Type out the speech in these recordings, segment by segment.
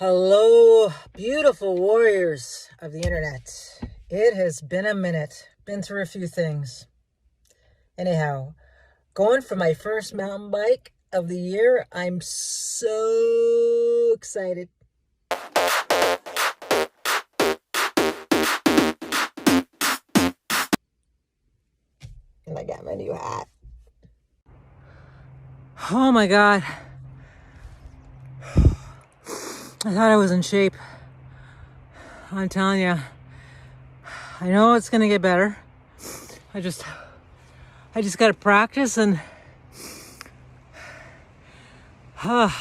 Hello, beautiful warriors of the internet. It has been a minute. Been through a few things. Anyhow, going for my first mountain bike of the year. I'm so excited. And I got my new hat. Oh my God. I thought I was in shape. I'm telling you. I know it's gonna get better. I just gotta practice and I'm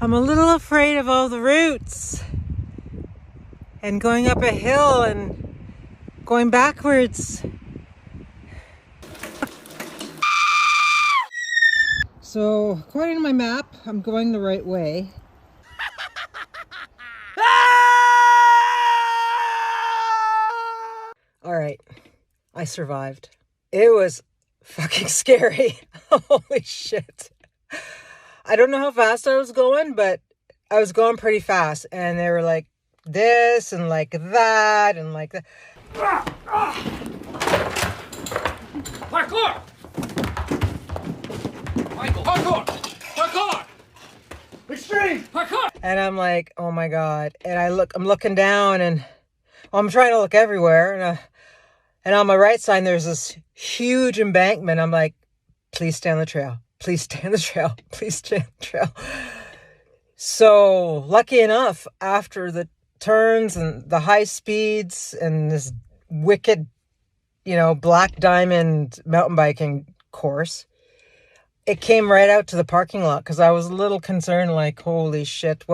a little afraid of all the roots and going up a hill and going backwards. So according to my map, I'm going the right way. All right, I survived. It was fucking scary. Holy shit. I don't know how fast I was going, but I was going pretty fast. And they were like this and like that and like that. Parkour! Michael, parkour! Parkour! Extreme! Parkour! And I'm like, oh my God. And I'm looking down and I'm trying to look everywhere. And on my right side, there's this huge embankment. I'm like, please stay on the trail. Please stay on the trail. Please stay on the trail. So lucky enough, after the turns and the high speeds and this wicked, black diamond mountain biking course, it came right out to the parking lot because I was a little concerned, like, holy shit,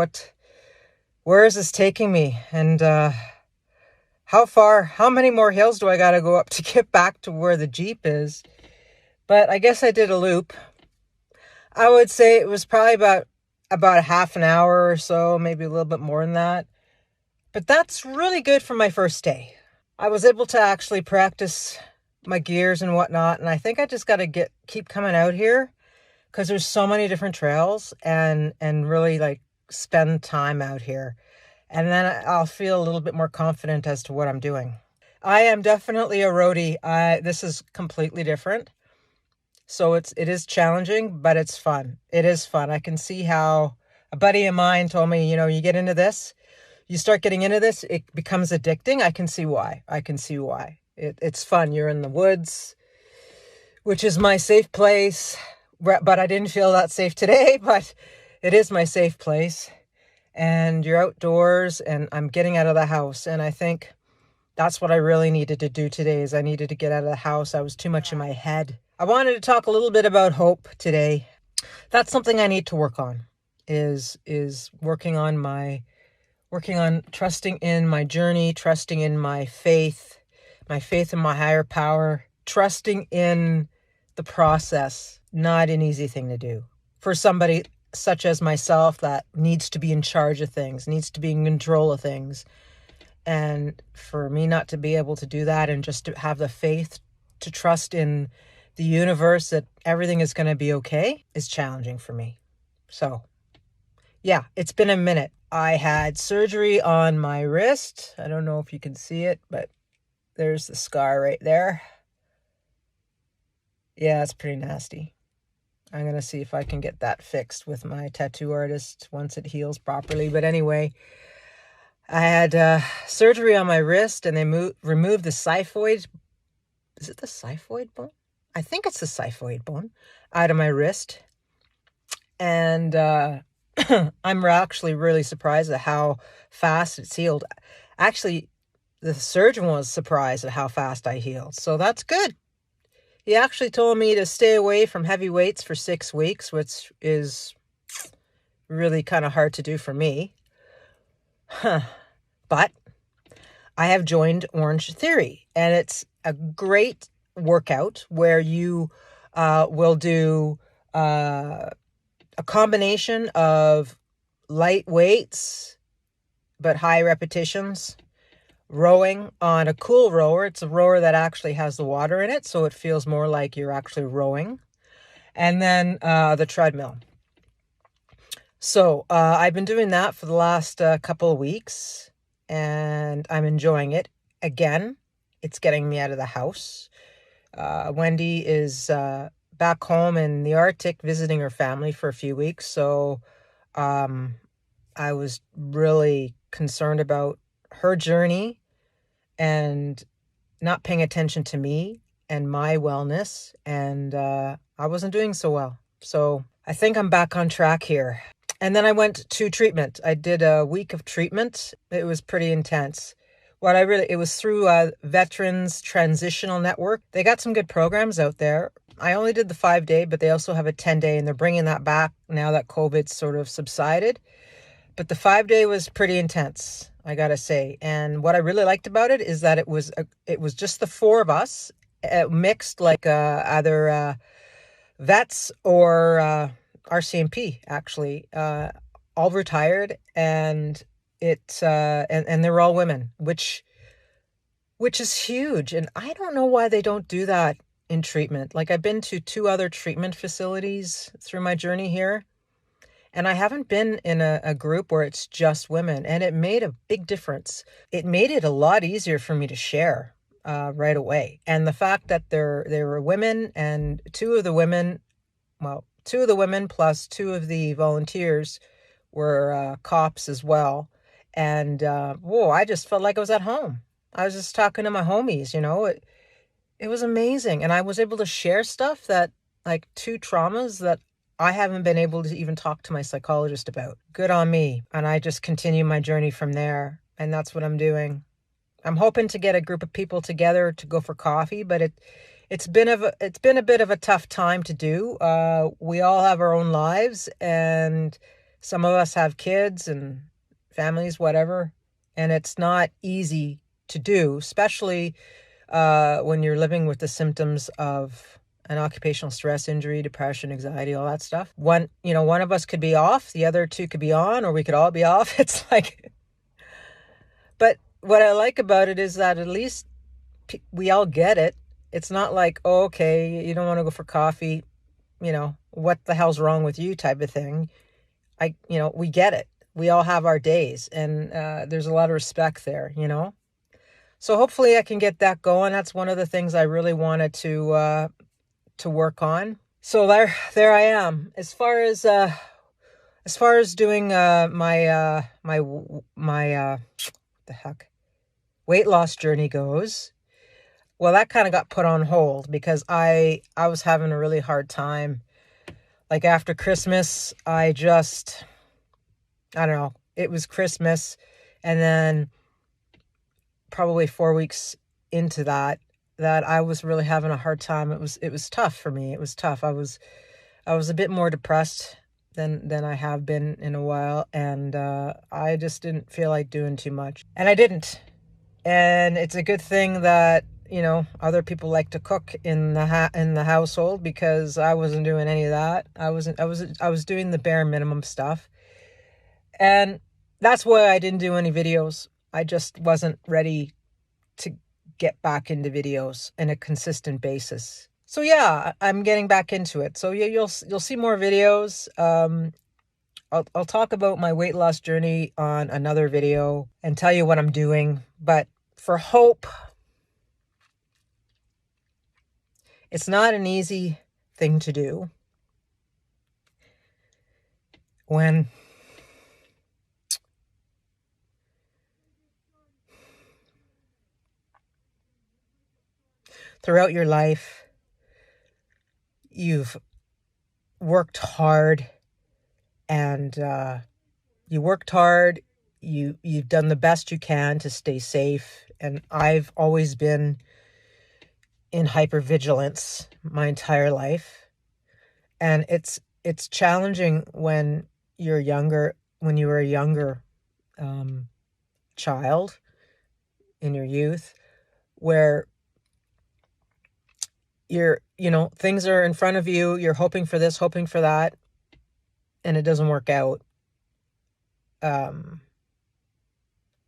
where is this taking me? And how many more hills do I got to go up to get back to where the Jeep is? But I guess I did a loop. I would say it was probably about a half an hour or so, maybe a little bit more than that. But that's really good for my first day. I was able to actually practice my gears and whatnot. And I think I just got to keep coming out here because there's so many different trails and really like spend time out here. And then I'll feel a little bit more confident as to what I'm doing. I am definitely a roadie. This is completely different. So it is challenging, but it's fun. It is fun. I can see how a buddy of mine told me, you get into this, you start getting into this, it becomes addicting. I can see why. It's fun. You're in the woods, which is my safe place. But I didn't feel that safe today, but it is my safe place. And you're outdoors and I'm getting out of the house. And I think that's what I really needed to do today is I needed to get out of the house. I was too much in my head. I wanted to talk a little bit about hope today. That's something I need to work on is working on trusting in my journey, trusting in my faith in my higher power, trusting in the process. Not an easy thing to do for somebody such as myself that needs to be in charge of things, needs to be in control of things. And for me not to be able to do that and just to have the faith to trust in the universe that everything is going to be okay is challenging for me. So, yeah, it's been a minute. I had surgery on my wrist. I don't know if you can see it, but there's the scar right there. Yeah, it's pretty nasty. I'm going to see if I can get that fixed with my tattoo artist once it heals properly. But anyway, I had surgery on my wrist and they removed the xiphoid. Is it the xiphoid bone? I think it's the xiphoid bone out of my wrist. And I'm actually really surprised at how fast it's healed. Actually, the surgeon was surprised at how fast I healed. So that's good. He actually told me to stay away from heavy weights for 6 weeks, which is really kind of hard to do for me. But I have joined Orange Theory, and it's a great workout where you will do a combination of light weights but high repetitions, rowing on a cool rower. It's a rower that actually has the water in it, so it feels more like you're actually rowing. And then the treadmill. So I've been doing that for the last couple of weeks, and I'm enjoying it. Again, it's getting me out of the house. Wendy is back home in the Arctic visiting her family for a few weeks, so um, I was really concerned about her journey and not paying attention to me and my wellness, and I wasn't doing so well. So I think I'm back on track here. And then I went to treatment. I did a week of treatment. It was pretty intense. It was through Veterans Transitional Network. They got some good programs out there. I only did the 5-day, but they also have a 10-day, and they're bringing that back now that COVID's sort of subsided. But the 5-day was pretty intense, I gotta say. And what I really liked about it is that it was just the four of us, mixed, like either vets or RCMP, actually, all retired, and and they're all women, which is huge. And I don't know why they don't do that in treatment. Like, I've been to 2 other treatment facilities through my journey here, and I haven't been in a group where it's just women, and it made a big difference. It made it a lot easier for me to share right away. And the fact that there were women, and 2 of the women plus 2 of the volunteers were cops as well. And whoa, I just felt like I was at home. I was just talking to my homies, It was amazing. And I was able to share stuff that, like, 2 traumas that I haven't been able to even talk to my psychologist about. Good on me. And I just continue my journey from there. And that's what I'm doing. I'm hoping to get a group of people together to go for coffee, but it's been a bit of a tough time to do. We all have our own lives, and some of us have kids and families, whatever, and it's not easy to do, especially when you're living with the symptoms of an occupational stress injury, depression, anxiety, all that stuff. One of us could be off, the other 2 could be on, or we could all be off. It's like, but what I like about it is that at least we all get it. It's not like, oh, okay, you don't want to go for coffee, what the hell's wrong with you type of thing. We get it. We all have our days, and there's a lot of respect there, So hopefully I can get that going. That's one of the things I really wanted to work on. So there I am. As far as doing my the heck weight loss journey goes, well, that kind of got put on hold because I was having a really hard time. Like, after Christmas, I don't know, it was Christmas, and then probably 4 weeks into that I was really having a hard time. It was tough for me. It was tough. I was a bit more depressed than I have been in a while, and I just didn't feel like doing too much, and I didn't. And it's a good thing that other people like to cook in the household, because I wasn't doing any of that. I was doing the bare minimum stuff, and that's why I didn't do any videos. I just wasn't ready to get back into videos on a consistent basis. So yeah, I'm getting back into it. So yeah, you'll see more videos. I'll talk about my weight loss journey on another video and tell you what I'm doing. But for hope, it's not an easy thing to do when throughout your life you've worked hard, and you've done the best you can to stay safe. And I've always been in hypervigilance my entire life, and it's challenging when you were a younger child in your youth, where things are in front of you, you're hoping for this, hoping for that, and it doesn't work out.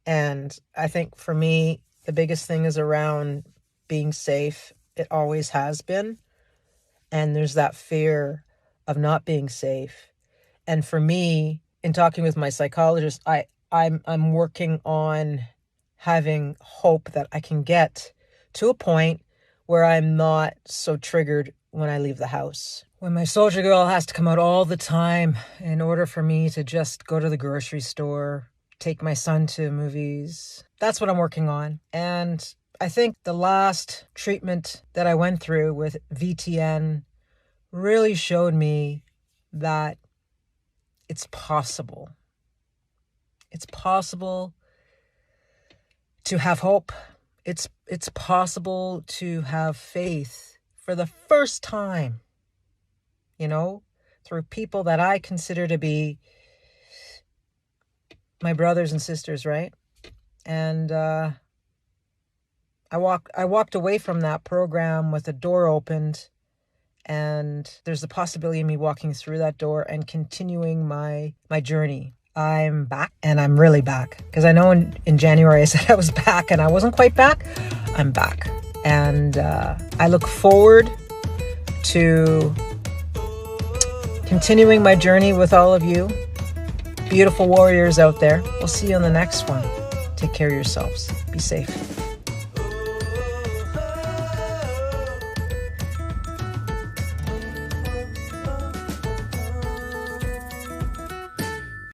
And I think for me, the biggest thing is around being safe. It always has been. And there's that fear of not being safe. And for me, in talking with my psychologist, I'm working on having hope that I can get to a point where I'm not so triggered when I leave the house. When my soldier girl has to come out all the time in order for me to just go to the grocery store, take my son to movies. That's what I'm working on. And I think the last treatment that I went through with VTN really showed me that it's possible. It's possible to have hope. It's possible to have faith for the first time, through people that I consider to be my brothers and sisters, right? And I walked away from that program with a door opened, and there's the possibility of me walking through that door and continuing my journey. I'm back, and I'm really back, because I know in January I said I was back and I wasn't quite back. I'm back, and I look forward to continuing my journey with all of you beautiful warriors out there. We'll see you on the next one. Take care of yourselves. Be safe.